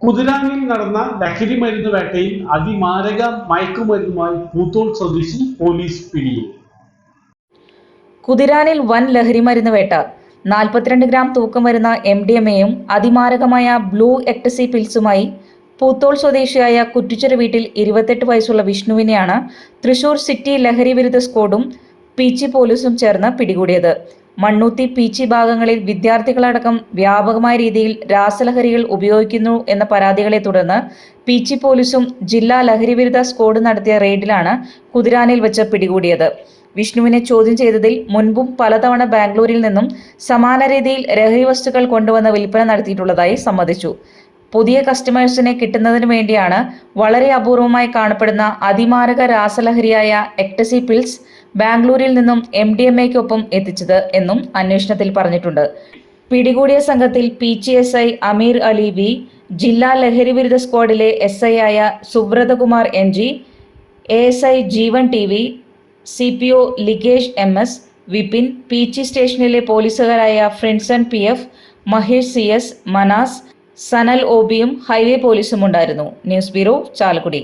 കുതിരാനിൽ നടന്ന ലഹരി മരുന്ന് വേട്ടയിൽ അതിമാരക മയക്കുമരുന്നുമായി പൂത്തോൾ സ്വദേശി പോലീസ് പിടിയിൽ. കുതിരാനിൽ വൻ ലഹരിമരുന്ന് വേട്ട. 42 ഗ്രാം തൂക്കം വരുന്ന MDMAയും അതിമാരകമായ ബ്ലൂ എക്ടസി പിൽസുമായി പൂത്തോൾ സ്വദേശിയായ കുറ്റിച്ചിറ വീട്ടിൽ 28 വയസ്സുള്ള വിഷ്ണുവിനെയാണ് തൃശൂർ സിറ്റി ലഹരി വിരുദ്ധ സ്ക്വാഡും പീച്ചി പോലീസും ചേർന്ന് പിടികൂടിയത്. മണ്ണൂത്തി പീച്ചി ഭാഗങ്ങളിൽ വിദ്യാർത്ഥികളടക്കം വ്യാപകമായ രീതിയിൽ രാസലഹരികൾ ഉപയോഗിക്കുന്നു എന്ന പരാതികളെ തുടർന്ന് പീച്ചി പോലീസും ജില്ലാ ലഹരി വിരുദ്ധ സ്ക്വാഡ് നടത്തിയ റെയ്ഡിലാണ് കുതിരാനിൽ വെച്ച് പിടികൂടിയത്. വിഷ്ണുവിനെ ചോദ്യം ചെയ്തതിൽ മുൻപും പലതവണ ബാംഗ്ലൂരിൽ നിന്നും സമാന രീതിയിൽ ലഹരി വസ്തുക്കൾ കൊണ്ടുവന്ന് വിൽപ്പന നടത്തിയിട്ടുള്ളതായി സമ്മതിച്ചു. പുതിയ കസ്റ്റമേഴ്സിനെ കിട്ടുന്നതിന് വേണ്ടിയാണ് വളരെ അപൂർവമായി കാണപ്പെടുന്ന അതിമാരക രാസലഹരിയായ എക്ടസി പിൽസ് ബാംഗ്ലൂരിൽ നിന്നും MDMAയ്ക്കൊപ്പം എത്തിച്ചത് എന്നും അന്വേഷണത്തിൽ പറഞ്ഞിട്ടുണ്ട്. പിടികൂടിയ സംഘത്തിൽ PCSI അമീർ അലി V, ജില്ലാ ലഹരി വിരുദ്ധ സ്ക്വാഡിലെ SI ആയ സുബ്രതകുമാർ NG, ASI ജീവൻ TV, CPO Ligesh MS, Vipin, Peechi സ്റ്റേഷനിലെ പോലീസുകാരായ ഫ്രിൻസൺ PF, മഹേഷ് CS, മനാസ്, സനൽ OBയും ഹൈവേ പോലീസും ഉണ്ടായിരുന്നു. News bureau, Chalakudy.